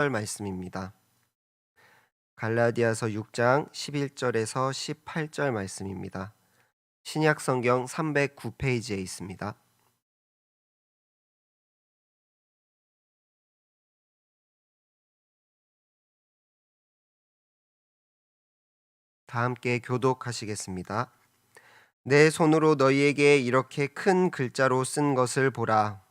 말씀입니다. 갈라디아서 6장 11절에서 18절 말씀입니다. 신약 성경 309페이지에 있습니다. 다 함께 교독하시겠습니다. 내 손으로 너희에게 이렇게 큰 글자로 쓴 것을 보라.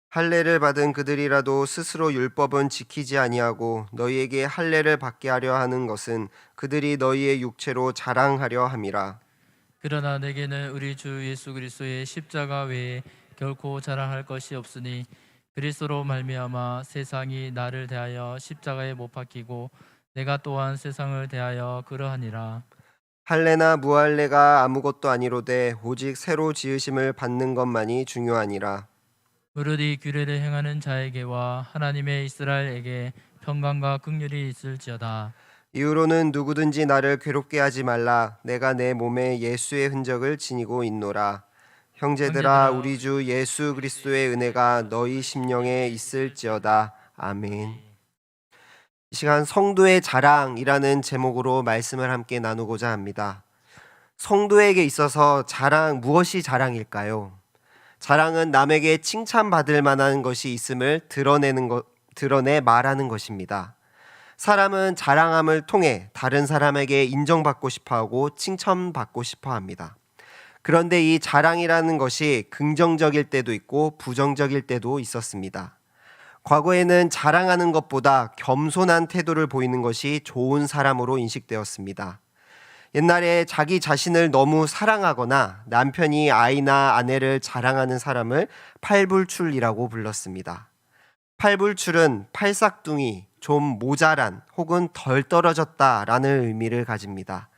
할례를 받은 그들이라도 스스로 율법은 지키지 아니하고 너희에게 할례를 받게 하려 하는 것은 그들이 너희의 육체로 자랑하려 함이라. 그러나 내게는 우리 주 예수 그리스도의 십자가 외에 결코 자랑할 것이 없으니 그리스도로 말미암아 세상이 나를 대하여 십자가에 못 박히고 내가 또한 세상을 대하여 그러하니라. 할례나 무할례가 아무것도 아니로되 오직 새로 지으심을 받는 것만이 중요하니라. 무릇 이 규례를 행하는 자에게와 하나님의 이스라엘에게 평강과 긍휼이 있을지어다. 이후로는 누구든지 나를 괴롭게 하지 말라. 내가 내 몸에 예수의 흔적을 지니고 있노라. 형제들아, 우리 주 예수 그리스도의 은혜가 너희 심령에 있을지어다. 아멘. 이 시간 성도의 자랑이라는 제목으로 말씀을 함께 나누고자 합니다. 성도에게 있어서 무엇이 자랑일까요? 자랑은 남에게 칭찬받을 만한 것이 있음을 드러내 말하는 것입니다. 사람은 자랑함을 통해 다른 사람에게 인정받고 싶어하고 칭찬받고 싶어합니다. 그런데 이 자랑이라는 것이 긍정적일 때도 있고 부정적일 때도 있었습니다. 과거에는 자랑하는 것보다 겸손한 태도를 보이는 것이 좋은 사람으로 인식되었습니다. 옛날에 자기 자신을 너무 사랑하거나 남편이 아이나 아내를 자랑하는 사람을 팔불출이라고 불렀습니다. 팔불출은 팔싹둥이, 좀 모자란 혹은 덜 떨어졌다라는 의미를 가집니다.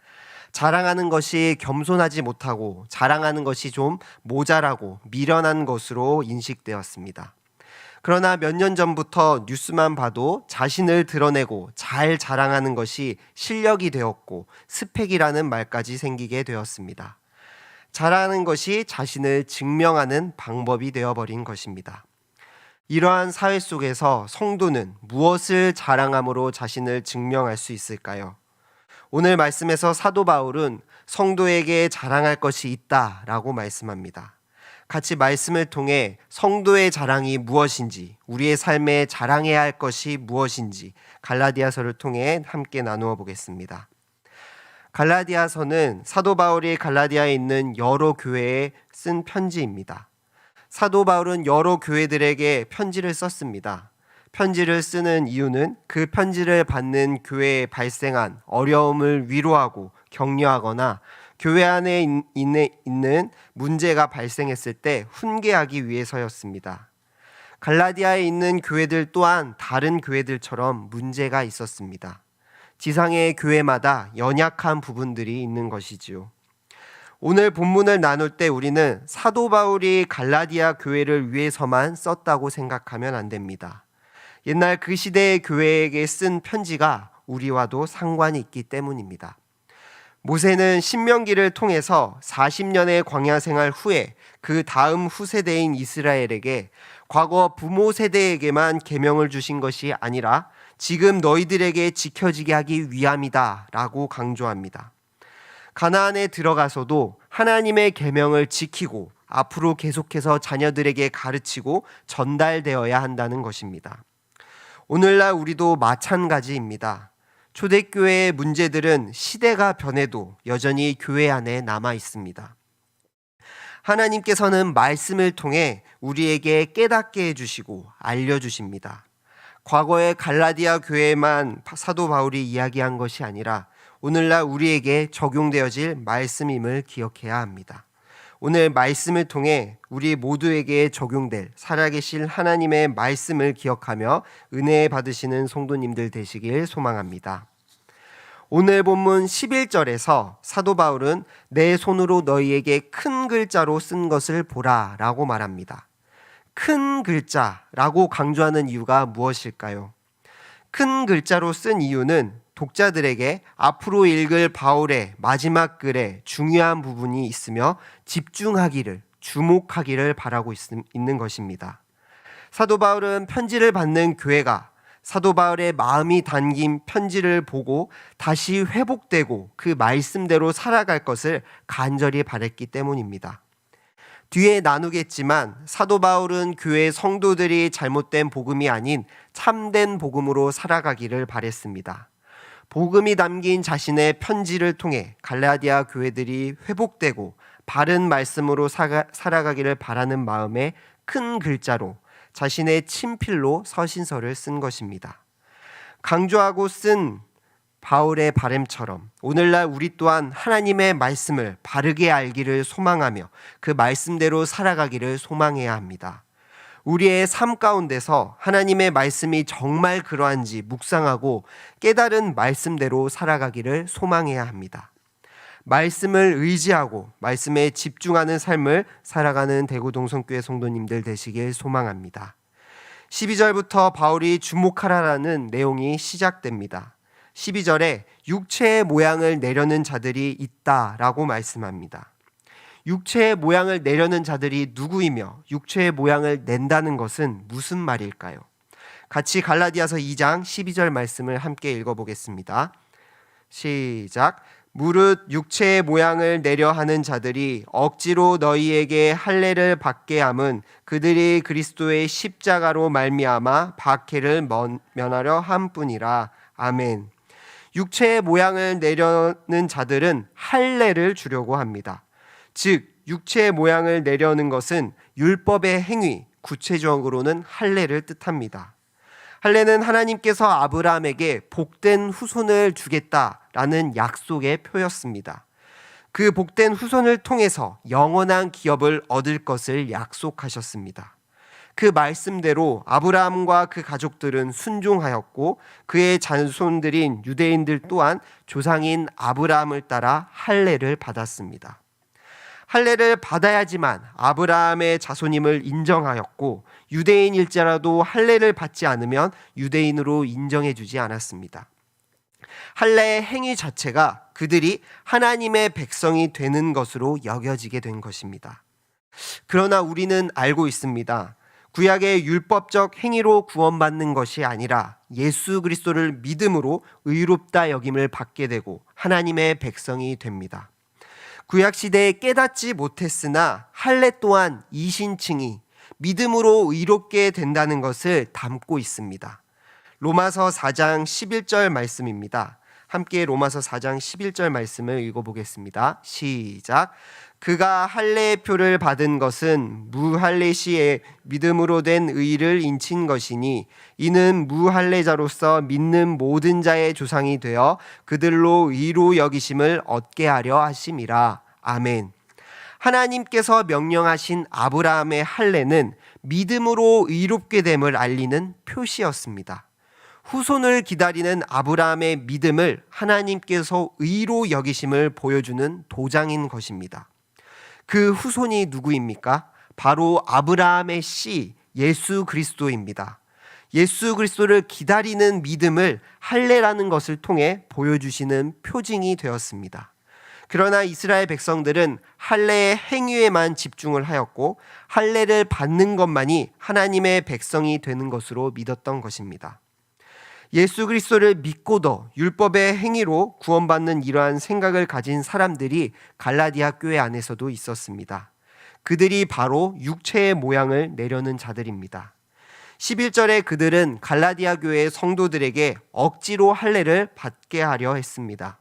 자랑하는 것이 겸손하지 못하고 자랑하는 것이 좀 모자라고 미련한 것으로 인식되었습니다. 그러나 몇 년 전부터 뉴스만 봐도 자신을 드러내고 잘 자랑하는 것이 실력이 되었고 스펙이라는 말까지 생기게 되었습니다. 자랑하는 것이 자신을 증명하는 방법이 되어버린 것입니다. 이러한 사회 속에서 성도는 무엇을 자랑함으로 자신을 증명할 수 있을까요? 오늘 말씀에서 사도 바울은 성도에게 자랑할 것이 있다라고 말씀합니다. 같이 말씀을 통해 성도의 자랑이 무엇인지, 우리의 삶에 자랑해야 할 것이 무엇인지 갈라디아서를 통해 함께 나누어 보겠습니다. 갈라디아서는 사도 바울이 갈라디아에 있는 여러 교회에 쓴 편지입니다. 사도 바울은 여러 교회들에게 편지를 썼습니다. 편지를 쓰는 이유는 그 편지를 받는 교회에 발생한 어려움을 위로하고 격려하거나 교회 안에 있는 문제가 발생했을 때 훈계하기 위해서였습니다. 갈라디아에 있는 교회들 또한 다른 교회들처럼 문제가 있었습니다. 지상의 교회마다 연약한 부분들이 있는 것이지요. 오늘 본문을 나눌 때 우리는 사도 바울이 갈라디아 교회를 위해서만 썼다고 생각하면 안 됩니다. 옛날 그 시대의 교회에게 쓴 편지가 우리와도 상관이 있기 때문입니다. 모세는 신명기를 통해서 40년의 광야 생활 후에 그 다음 후세대인 이스라엘에게 과거 부모 세대에게만 계명을 주신 것이 아니라 지금 너희들에게 지켜지게 하기 위함이다 라고 강조합니다. 가나안에 들어가서도 하나님의 계명을 지키고 앞으로 계속해서 자녀들에게 가르치고 전달되어야 한다는 것입니다. 오늘날 우리도 마찬가지입니다. 초대교회의 문제들은 시대가 변해도 여전히 교회 안에 남아 있습니다. 하나님께서는 말씀을 통해 우리에게 깨닫게 해주시고 알려주십니다. 과거의 갈라디아 교회에만 사도 바울이 이야기한 것이 아니라 오늘날 우리에게 적용되어질 말씀임을 기억해야 합니다. 오늘 말씀을 통해 우리 모두에게 적용될 살아계실 하나님의 말씀을 기억하며 은혜 받으시는 성도님들 되시길 소망합니다. 오늘 본문 11절에서 사도 바울은 내 손으로 너희에게 큰 글자로 쓴 것을 보라 라고 말합니다. 큰 글자라고 강조하는 이유가 무엇일까요? 큰 글자로 쓴 이유는 독자들에게 앞으로 읽을 바울의 마지막 글에 중요한 부분이 있으며 집중하기를, 주목하기를 바라고 있는 것입니다. 사도 바울은 편지를 받는 교회가 사도 바울의 마음이 담긴 편지를 보고 다시 회복되고 그 말씀대로 살아갈 것을 간절히 바랬기 때문입니다. 뒤에 나누겠지만 사도 바울은 교회 성도들이 잘못된 복음이 아닌 참된 복음으로 살아가기를 바랬습니다. 복음이 담긴 자신의 편지를 통해 갈라디아 교회들이 회복되고 바른 말씀으로 살아가기를 바라는 마음에 큰 글자로 자신의 친필로 서신서를 쓴 것입니다. 강조하고 쓴 바울의 바램처럼 오늘날 우리 또한 하나님의 말씀을 바르게 알기를 소망하며 그 말씀대로 살아가기를 소망해야 합니다. 우리의 삶 가운데서 하나님의 말씀이 정말 그러한지 묵상하고 깨달은 말씀대로 살아가기를 소망해야 합니다. 말씀을 의지하고 말씀에 집중하는 삶을 살아가는 대구동성교회 성도님들 되시길 소망합니다. 12절부터 바울이 주목하라라는 내용이 시작됩니다. 12절에 육체의 모양을 내려는 자들이 있다라고 말씀합니다. 육체의 모양을 내려는 자들이 누구이며 육체의 모양을 낸다는 것은 무슨 말일까요? 같이 갈라디아서 2장 12절 말씀을 함께 읽어보겠습니다. 시작. 무릇 육체의 모양을 내려 하는 자들이 억지로 너희에게 할례를 받게 함은 그들이 그리스도의 십자가로 말미암아 박해를 면하려 함뿐이라. 아멘. 육체의 모양을 내려는 자들은 할례를 주려고 합니다. 즉 육체의 모양을 내려는 것은 율법의 행위, 구체적으로는 할례를 뜻합니다. 할례는 하나님께서 아브라함에게 복된 후손을 주겠다라는 약속의 표였습니다. 그 복된 후손을 통해서 영원한 기업을 얻을 것을 약속하셨습니다. 그 말씀대로 아브라함과 그 가족들은 순종하였고 그의 자손들인 유대인들 또한 조상인 아브라함을 따라 할례를 받았습니다. 할례를 받아야지만 아브라함의 자손임을 인정하였고 유대인일지라도 할례를 받지 않으면 유대인으로 인정해 주지 않았습니다. 할례의 행위 자체가 그들이 하나님의 백성이 되는 것으로 여겨지게 된 것입니다. 그러나 우리는 알고 있습니다. 구약의 율법적 행위로 구원받는 것이 아니라 예수 그리스도를 믿음으로 의롭다 여김을 받게 되고 하나님의 백성이 됩니다. 구약시대에 깨닫지 못했으나 할례 또한 이신칭이 믿음으로 의롭게 된다는 것을 담고 있습니다. 로마서 4장 11절 말씀입니다. 함께 로마서 4장 11절 말씀을 읽어보겠습니다. 시작. 그가 할례의 표를 받은 것은 무할례 시에 믿음으로 된 의를 인친 것이니 이는 무할례자로서 믿는 모든 자의 조상이 되어 그들로 의로 여기심을 얻게 하려 하심이라. 아멘. 하나님께서 명령하신 아브라함의 할례는 믿음으로 의롭게 됨을 알리는 표시였습니다. 후손을 기다리는 아브라함의 믿음을 하나님께서 의로 여기심을 보여주는 도장인 것입니다. 그 후손이 누구입니까? 바로 아브라함의 씨 예수 그리스도입니다. 예수 그리스도를 기다리는 믿음을 할례라는 것을 통해 보여주시는 표징이 되었습니다. 그러나 이스라엘 백성들은 할례의 행위에만 집중을 하였고 할례를 받는 것만이 하나님의 백성이 되는 것으로 믿었던 것입니다. 예수 그리스도를 믿고도 율법의 행위로 구원받는 이러한 생각을 가진 사람들이 갈라디아 교회 안에서도 있었습니다. 그들이 바로 육체의 모양을 내려는 자들입니다. 11절에 그들은 갈라디아 교회의 성도들에게 억지로 할례를 받게 하려 했습니다.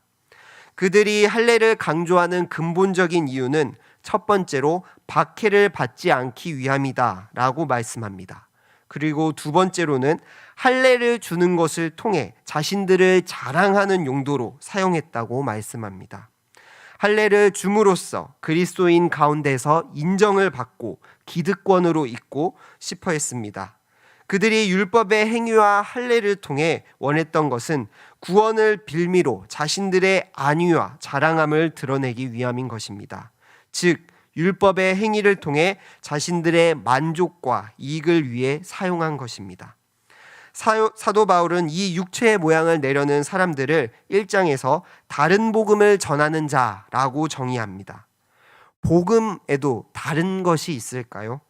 그들이 할례를 강조하는 근본적인 이유는 첫 번째로 박해를 받지 않기 위함이다 라고 말씀합니다. 그리고 두 번째로는 할례를 주는 것을 통해 자신들을 자랑하는 용도로 사용했다고 말씀합니다. 할례를 줌으로써 그리스도인 가운데서 인정을 받고 기득권으로 있고 싶어 했습니다. 그들이 율법의 행위와 할례를 통해 원했던 것은 구원을 빌미로 자신들의 안위와 자랑함을 드러내기 위함인 것입니다. 즉 율법의 행위를 통해 자신들의 만족과 이익을 위해 사용한 것입니다. 사도 바울은 이 육체의 모양을 내려는 사람들을 1장에서 다른 복음을 전하는 자라고 정의합니다. 복음에도 다른 것이 있을까요?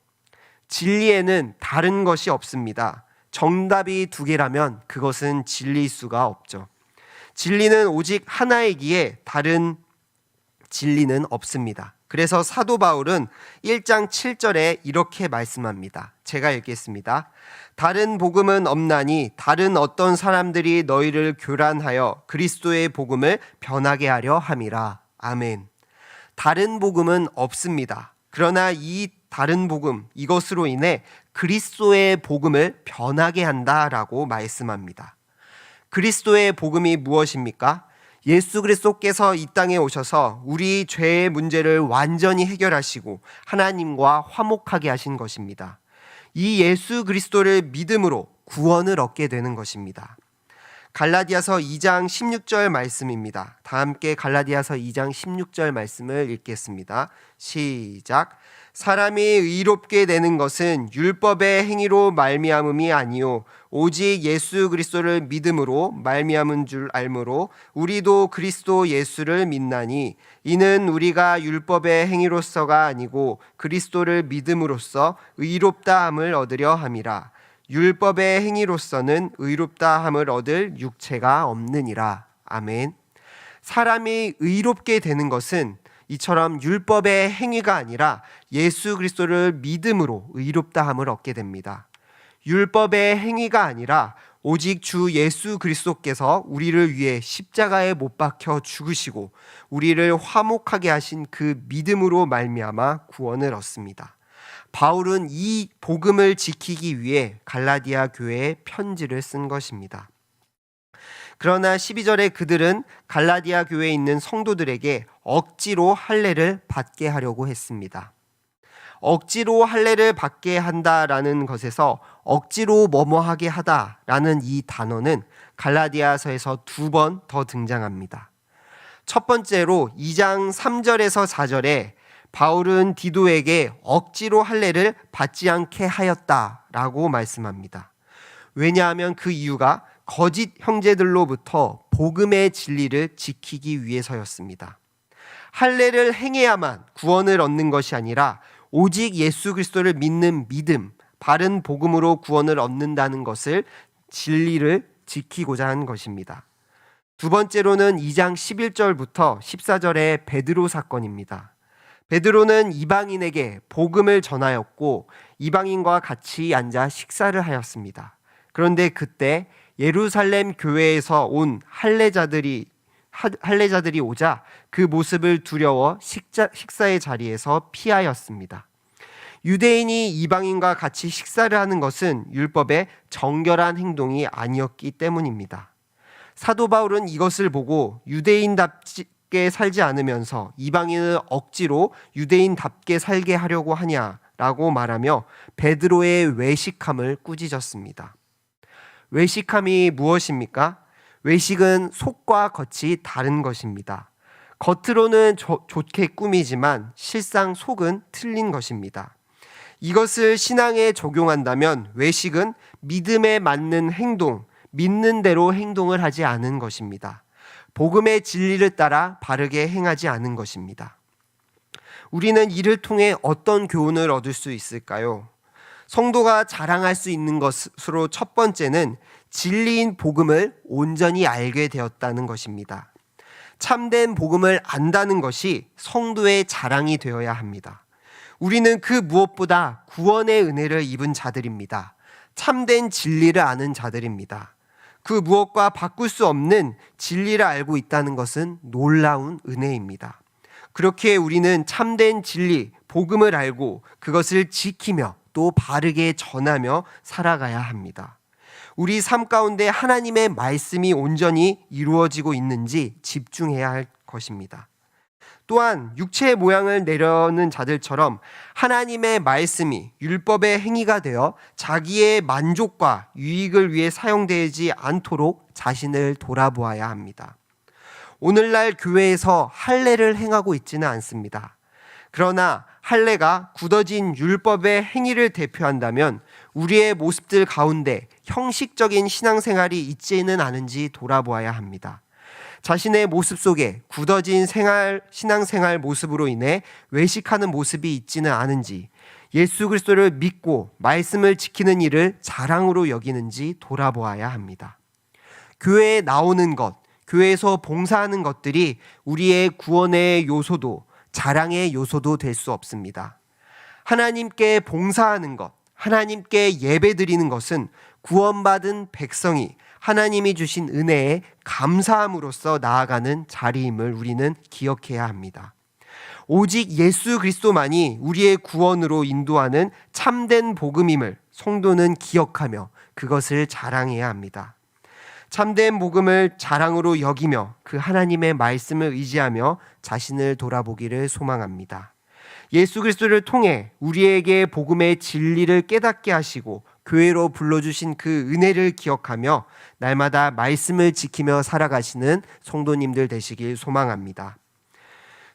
진리에는 다른 것이 없습니다. 정답이 두 개라면 그것은 진리일 수가 없죠. 진리는 오직 하나이기에 다른 진리는 없습니다. 그래서 사도 바울은 1장 7절에 이렇게 말씀합니다. 제가 읽겠습니다. 다른 복음은 없나니 다른 어떤 사람들이 너희를 교란하여 그리스도의 복음을 변하게 하려 함이라. 아멘. 다른 복음은 없습니다. 그러나 이 다른 복음, 이것으로 인해 그리스도의 복음을 변하게 한다라고 말씀합니다. 그리스도의 복음이 무엇입니까? 예수 그리스도께서 이 땅에 오셔서 우리 죄의 문제를 완전히 해결하시고 하나님과 화목하게 하신 것입니다. 이 예수 그리스도를 믿음으로 구원을 얻게 되는 것입니다. 갈라디아서 2장 16절 말씀입니다. 다 함께 갈라디아서 2장 16절 말씀을 읽겠습니다. 시작. 사람이 의롭게 되는 것은 율법의 행위로 말미암음이 아니요 오직 예수 그리스도를 믿음으로 말미암은 줄 알므로 우리도 그리스도 예수를 믿나니 이는 우리가 율법의 행위로서가 아니고 그리스도를 믿음으로써 의롭다 함을 얻으려 함이라. 율법의 행위로서는 의롭다 함을 얻을 육체가 없느니라. 아멘. 사람이 의롭게 되는 것은 이처럼 율법의 행위가 아니라 예수 그리스도를 믿음으로 의롭다 함을 얻게 됩니다. 율법의 행위가 아니라 오직 주 예수 그리스도께서 우리를 위해 십자가에 못 박혀 죽으시고 우리를 화목하게 하신 그 믿음으로 말미암아 구원을 얻습니다. 바울은 이 복음을 지키기 위해 갈라디아 교회에 편지를 쓴 것입니다. 그러나 12절에 그들은 갈라디아 교회에 있는 성도들에게 억지로 할례를 받게 하려고 했습니다. 억지로 할례를 받게 한다라는 것에서 억지로 뭐뭐하게 하다라는 이 단어는 갈라디아서에서 2번 더 등장합니다. 첫 번째로 2장 3절에서 4절에 바울은 디도에게 억지로 할례를 받지 않게 하였다라고 말씀합니다. 왜냐하면 그 이유가 거짓 형제들로부터 복음의 진리를 지키기 위해서였습니다. 할례를 행해야만 구원을 얻는 것이 아니라 오직 예수 그리스도를 믿는 믿음, 바른 복음으로 구원을 얻는다는 것을 진리를 지키고자 한 것입니다. 두 번째로는 2장 11절부터 14절의 베드로 사건입니다. 베드로는 이방인에게 복음을 전하였고 이방인과 같이 앉아 식사를 하였습니다. 그런데 그때 예루살렘 교회에서 온 할례자들이 오자 그 모습을 두려워 식사의 자리에서 피하였습니다. 유대인이 이방인과 같이 식사를 하는 것은 율법의 정결한 행동이 아니었기 때문입니다. 사도 바울은 이것을 보고 유대인답게 살지 않으면서 이방인을 억지로 유대인답게 살게 하려고 하냐라고 말하며 베드로의 외식함을 꾸짖었습니다. 외식함이 무엇입니까? 외식은 속과 겉이 다른 것입니다. 겉으로는 좋게 꾸미지만 실상 속은 틀린 것입니다. 이것을 신앙에 적용한다면 외식은 믿음에 맞는 행동, 믿는 대로 행동을 하지 않은 것입니다. 복음의 진리를 따라 바르게 행하지 않은 것입니다. 우리는 이를 통해 어떤 교훈을 얻을 수 있을까요? 성도가 자랑할 수 있는 것으로 첫 번째는 진리인 복음을 온전히 알게 되었다는 것입니다. 참된 복음을 안다는 것이 성도의 자랑이 되어야 합니다. 우리는 그 무엇보다 구원의 은혜를 입은 자들입니다. 참된 진리를 아는 자들입니다. 그 무엇과 바꿀 수 없는 진리를 알고 있다는 것은 놀라운 은혜입니다. 그렇게 우리는 참된 진리, 복음을 알고 그것을 지키며 또 바르게 전하며 살아가야 합니다. 우리 삶 가운데 하나님의 말씀이 온전히 이루어지고 있는지 집중해야 할 것입니다. 또한 육체의 모양을 내려는 자들처럼 하나님의 말씀이 율법의 행위가 되어 자기의 만족과 유익을 위해 사용되지 않도록 자신을 돌아보아야 합니다. 오늘날 교회에서 할례를 행하고 있지는 않습니다. 그러나 할례가 굳어진 율법의 행위를 대표한다면 우리의 모습들 가운데 형식적인 신앙생활이 있지는 않은지 돌아보아야 합니다. 자신의 모습 속에 굳어진 신앙생활 모습으로 인해 외식하는 모습이 있지는 않은지, 예수 그리스도를 믿고 말씀을 지키는 일을 자랑으로 여기는지 돌아보아야 합니다. 교회에 나오는 것, 교회에서 봉사하는 것들이 우리의 구원의 요소도 자랑의 요소도 될 수 없습니다. 하나님께 봉사하는 것, 하나님께 예배드리는 것은 구원받은 백성이 하나님이 주신 은혜에 감사함으로써 나아가는 자리임을 우리는 기억해야 합니다. 오직 예수 그리스도만이 우리의 구원으로 인도하는 참된 복음임을 성도는 기억하며 그것을 자랑해야 합니다. 참된 복음을 자랑으로 여기며 그 하나님의 말씀을 의지하며 자신을 돌아보기를 소망합니다. 예수 그리스도를 통해 우리에게 복음의 진리를 깨닫게 하시고 교회로 불러주신 그 은혜를 기억하며 날마다 말씀을 지키며 살아가시는 성도님들 되시길 소망합니다.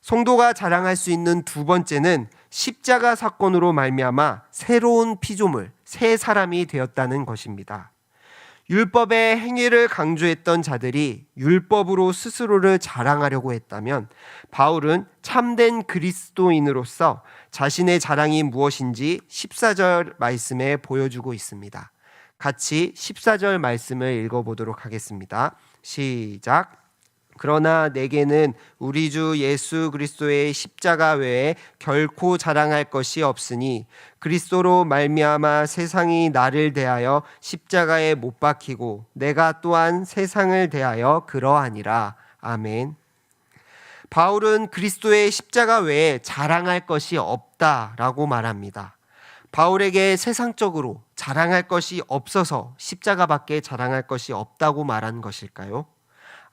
성도가 자랑할 수 있는 두 번째는 십자가 사건으로 말미암아 새로운 피조물, 새 사람이 되었다는 것입니다. 율법의 행위를 강조했던 자들이 율법으로 스스로를 자랑하려고 했다면 바울은 참된 그리스도인으로서 자신의 자랑이 무엇인지 14절 말씀에 보여주고 있습니다. 같이 14절 말씀을 읽어보도록 하겠습니다. 시작. 그러나 내게는 우리 주 예수 그리스도의 십자가 외에 결코 자랑할 것이 없으니 그리스도로 말미암아 세상이 나를 대하여 십자가에 못 박히고 내가 또한 세상을 대하여 그러하니라. 아멘. 바울은 그리스도의 십자가 외에 자랑할 것이 없다라고 말합니다. 바울에게 세상적으로 자랑할 것이 없어서 십자가밖에 자랑할 것이 없다고 말한 것일까요?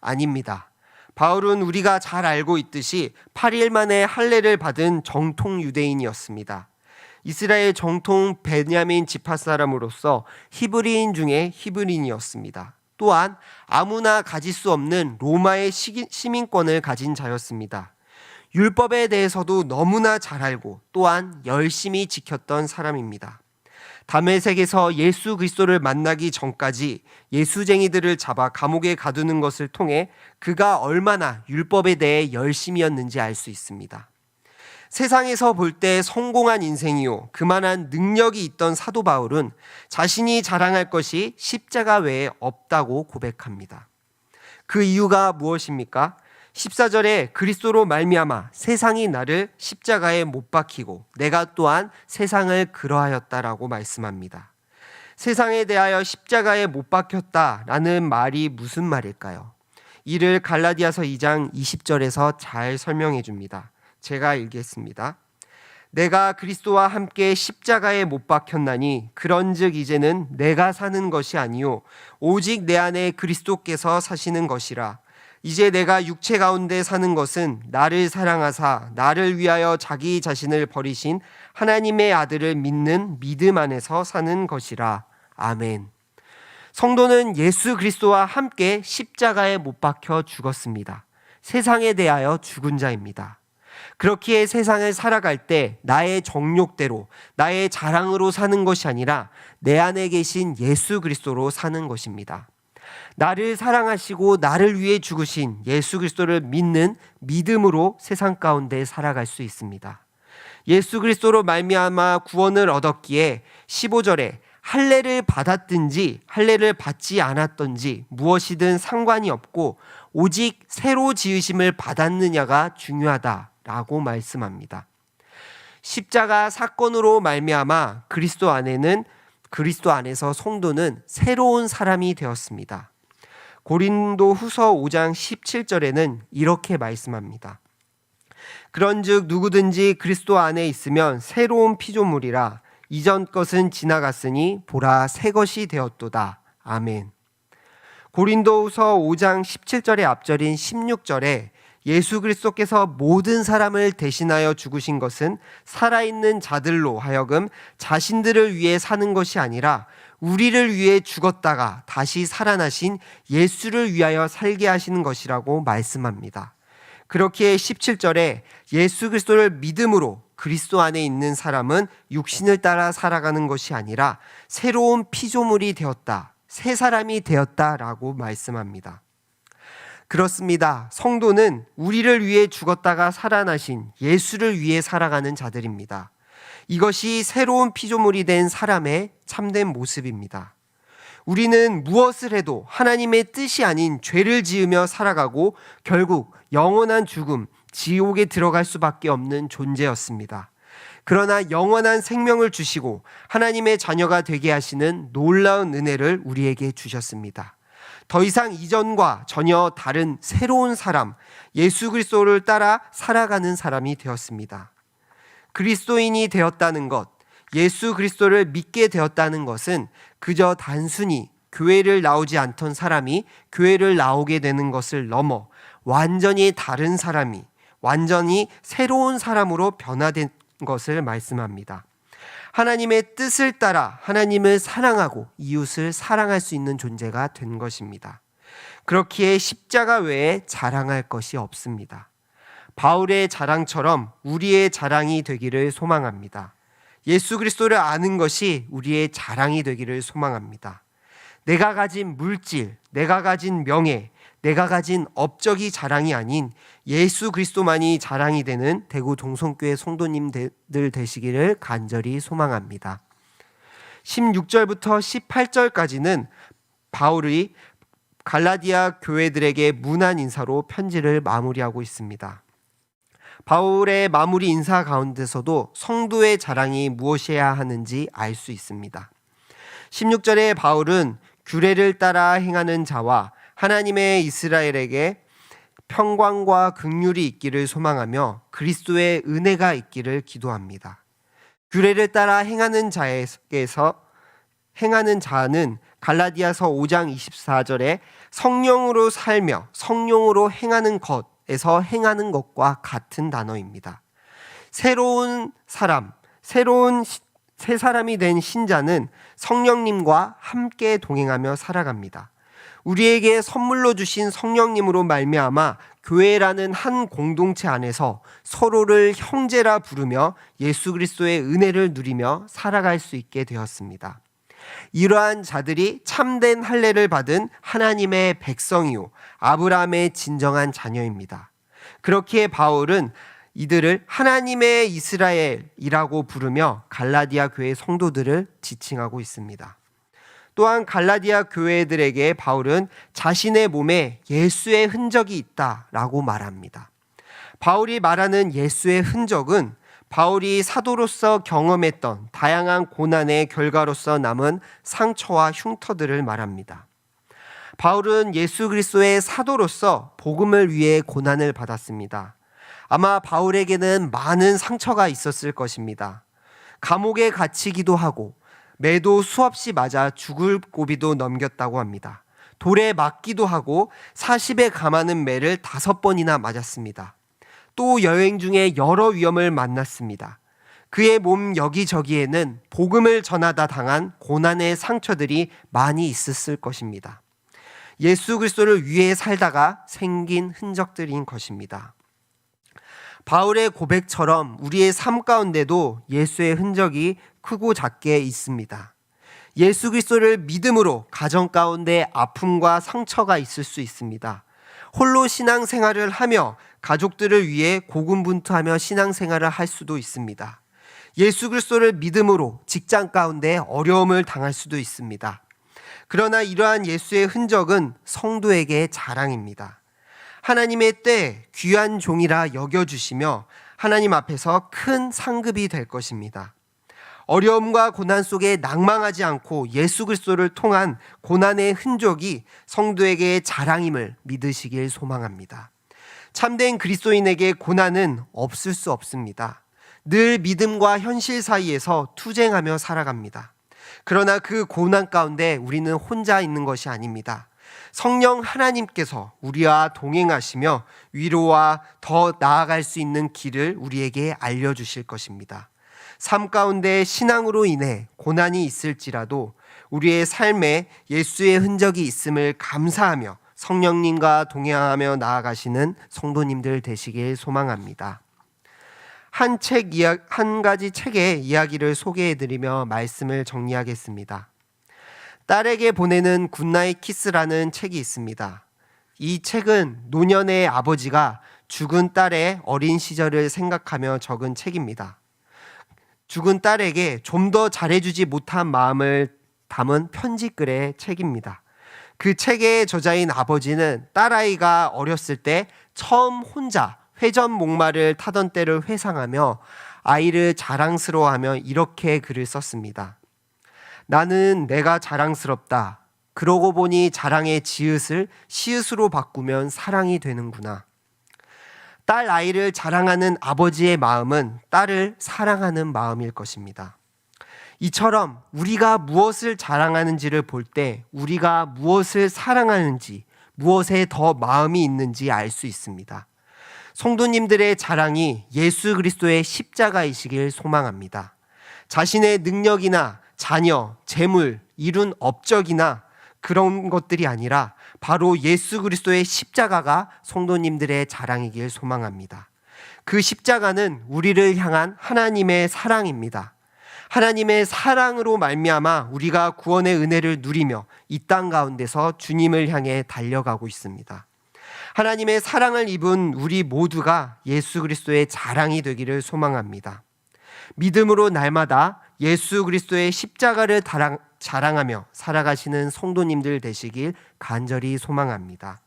아닙니다. 바울은 우리가 잘 알고 있듯이 8일 만에 할례를 받은 정통 유대인이었습니다. 이스라엘 정통 베냐민 지파 사람으로서 히브리인 중에 히브리인이었습니다. 또한 아무나 가질 수 없는 로마의 시민권을 가진 자였습니다. 율법에 대해서도 너무나 잘 알고 또한 열심히 지켰던 사람입니다. 다메섹에서 예수 그리스도를 만나기 전까지 예수쟁이들을 잡아 감옥에 가두는 것을 통해 그가 얼마나 율법에 대해 열심이었는지 알 수 있습니다. 세상에서 볼 때 성공한 인생이요 그만한 능력이 있던 사도 바울은 자신이 자랑할 것이 십자가 외에 없다고 고백합니다. 그 이유가 무엇입니까? 14절에 그리스도로 말미암아 세상이 나를 십자가에 못 박히고 내가 또한 세상을 그러하였다라고 말씀합니다. 세상에 대하여 십자가에 못 박혔다라는 말이 무슨 말일까요? 이를 갈라디아서 2장 20절에서 잘 설명해 줍니다. 제가 읽겠습니다. 내가 그리스도와 함께 십자가에 못 박혔나니 그런즉 이제는 내가 사는 것이 아니요 오직 내 안에 그리스도께서 사시는 것이라. 이제 내가 육체 가운데 사는 것은 나를 사랑하사 나를 위하여 자기 자신을 버리신 하나님의 아들을 믿는 믿음 안에서 사는 것이라. 아멘. 성도는 예수 그리스도와 함께 십자가에 못 박혀 죽었습니다. 세상에 대하여 죽은 자입니다. 그렇기에 세상을 살아갈 때 나의 정욕대로 나의 자랑으로 사는 것이 아니라 내 안에 계신 예수 그리스도로 사는 것입니다. 나를 사랑하시고 나를 위해 죽으신 예수 그리스도를 믿는 믿음으로 세상 가운데 살아갈 수 있습니다. 예수 그리스도로 말미암아 구원을 얻었기에 15절에 할례를 받았든지 할례를 받지 않았든지 무엇이든 상관이 없고 오직 새로 지으심을 받았느냐가 중요하다라고 말씀합니다. 십자가 사건으로 말미암아 그리스도 안에서 성도는 새로운 사람이 되었습니다. 고린도 후서 5장 17절에는 이렇게 말씀합니다. 그런즉 누구든지 그리스도 안에 있으면 새로운 피조물이라. 이전 것은 지나갔으니 보라 새 것이 되었도다. 아멘. 고린도 후서 5장 17절의 앞절인 16절에 예수 그리스도께서 모든 사람을 대신하여 죽으신 것은 살아있는 자들로 하여금 자신들을 위해 사는 것이 아니라 우리를 위해 죽었다가 다시 살아나신 예수를 위하여 살게 하시는 것이라고 말씀합니다. 그렇기에 17절에 예수 그리스도를 믿음으로 그리스도 안에 있는 사람은 육신을 따라 살아가는 것이 아니라 새로운 피조물이 되었다, 새 사람이 되었다라고 말씀합니다. 그렇습니다. 성도는 우리를 위해 죽었다가 살아나신 예수를 위해 살아가는 자들입니다. 이것이 새로운 피조물이 된 사람의 참된 모습입니다. 우리는 무엇을 해도 하나님의 뜻이 아닌 죄를 지으며 살아가고 결국 영원한 죽음, 지옥에 들어갈 수밖에 없는 존재였습니다. 그러나 영원한 생명을 주시고 하나님의 자녀가 되게 하시는 놀라운 은혜를 우리에게 주셨습니다. 더 이상 이전과 전혀 다른 새로운 사람, 예수 그리스도를 따라 살아가는 사람이 되었습니다. 그리스도인이 되었다는 것, 예수 그리스도를 믿게 되었다는 것은 그저 단순히 교회를 나오지 않던 사람이 교회를 나오게 되는 것을 넘어 완전히 다른 사람이, 완전히 새로운 사람으로 변화된 것을 말씀합니다. 하나님의 뜻을 따라 하나님을 사랑하고 이웃을 사랑할 수 있는 존재가 된 것입니다. 그렇기에 십자가 외에 자랑할 것이 없습니다. 바울의 자랑처럼 우리의 자랑이 되기를 소망합니다. 예수 그리스도를 아는 것이 우리의 자랑이 되기를 소망합니다. 내가 가진 물질, 내가 가진 명예, 내가 가진 업적이 자랑이 아닌 예수 그리스도만이 자랑이 되는 대구 동성교회 성도님들 되시기를 간절히 소망합니다. 16절부터 18절까지는 바울이 갈라디아 교회들에게 문안 인사로 편지를 마무리하고 있습니다. 바울의 마무리 인사 가운데서도 성도의 자랑이 무엇이어야 하는지 알 수 있습니다. 16절에 바울은 규례를 따라 행하는 자와 하나님의 이스라엘에게 평강과 긍휼이 있기를 소망하며 그리스도의 은혜가 있기를 기도합니다. 규례를 따라 행하는 자에게서 행하는 자는 갈라디아서 5장 24절에 성령으로 살며 성령으로 행하는 것에서 행하는 것과 같은 단어입니다. 새로운 사람, 새 사람이 된 신자는 성령님과 함께 동행하며 살아갑니다. 우리에게 선물로 주신 성령님으로 말미암아 교회라는 한 공동체 안에서 서로를 형제라 부르며 예수 그리스도의 은혜를 누리며 살아갈 수 있게 되었습니다. 이러한 자들이 참된 할례를 받은 하나님의 백성이요 아브라함의 진정한 자녀입니다. 그렇기에 바울은 이들을 하나님의 이스라엘이라고 부르며 갈라디아 교회 성도들을 지칭하고 있습니다. 또한 갈라디아 교회들에게 바울은 자신의 몸에 예수의 흔적이 있다라고 말합니다. 바울이 말하는 예수의 흔적은 바울이 사도로서 경험했던 다양한 고난의 결과로서 남은 상처와 흉터들을 말합니다. 바울은 예수 그리스도의 사도로서 복음을 위해 고난을 받았습니다. 아마 바울에게는 많은 상처가 있었을 것입니다. 감옥에 갇히기도 하고 매도 수없이 맞아 죽을 고비도 넘겼다고 합니다. 돌에 맞기도 하고 40에 감하는 매를 5번이나 맞았습니다. 또 여행 중에 여러 위험을 만났습니다. 그의 몸 여기저기에는 복음을 전하다 당한 고난의 상처들이 많이 있었을 것입니다. 예수 그리스도를 위해 살다가 생긴 흔적들인 것입니다. 바울의 고백처럼 우리의 삶 가운데도 예수의 흔적이 크고 작게 있습니다. 예수 그리스도를 믿음으로 가정 가운데 아픔과 상처가 있을 수 있습니다. 홀로 신앙생활을 하며 가족들을 위해 고군분투하며 신앙생활을 할 수도 있습니다. 예수 그리스도를 믿음으로 직장 가운데 어려움을 당할 수도 있습니다. 그러나 이러한 예수의 흔적은 성도에게 자랑입니다. 하나님의 때 귀한 종이라 여겨주시며 하나님 앞에서 큰 상급이 될 것입니다. 어려움과 고난 속에 낭망하지 않고 예수 그리스도를 통한 고난의 흔적이 성도에게 자랑임을 믿으시길 소망합니다. 참된 그리스도인에게 고난은 없을 수 없습니다. 늘 믿음과 현실 사이에서 투쟁하며 살아갑니다. 그러나 그 고난 가운데 우리는 혼자 있는 것이 아닙니다. 성령 하나님께서 우리와 동행하시며 위로와 더 나아갈 수 있는 길을 우리에게 알려주실 것입니다. 삶 가운데 신앙으로 인해 고난이 있을지라도 우리의 삶에 예수의 흔적이 있음을 감사하며 성령님과 동행하며 나아가시는 성도님들 되시길 소망합니다. 한 가지 책의 이야기를 소개해드리며 말씀을 정리하겠습니다. 딸에게 보내는 굿나잇 키스라는 책이 있습니다. 이 책은 노년의 아버지가 죽은 딸의 어린 시절을 생각하며 적은 책입니다. 죽은 딸에게 좀 더 잘해주지 못한 마음을 담은 편지글의 책입니다. 그 책의 저자인 아버지는 딸아이가 어렸을 때 처음 혼자 회전 목마를 타던 때를 회상하며 아이를 자랑스러워하며 이렇게 글을 썼습니다. 나는 내가 자랑스럽다. 그러고 보니 자랑의 지읒을 시읒으로 바꾸면 사랑이 되는구나. 딸 아이를 자랑하는 아버지의 마음은 딸을 사랑하는 마음일 것입니다. 이처럼 우리가 무엇을 자랑하는지를 볼 때 우리가 무엇을 사랑하는지, 무엇에 더 마음이 있는지 알 수 있습니다. 성도님들의 자랑이 예수 그리스도의 십자가이시길 소망합니다. 자신의 능력이나 자녀, 재물, 이룬 업적이나 그런 것들이 아니라 바로 예수 그리스도의 십자가가 성도님들의 자랑이길 소망합니다. 그 십자가는 우리를 향한 하나님의 사랑입니다. 하나님의 사랑으로 말미암아 우리가 구원의 은혜를 누리며 이 땅 가운데서 주님을 향해 달려가고 있습니다. 하나님의 사랑을 입은 우리 모두가 예수 그리스도의 자랑이 되기를 소망합니다. 믿음으로 날마다 예수 그리스도의 십자가를 자랑하며 살아가시는 성도님들 되시길 간절히 소망합니다.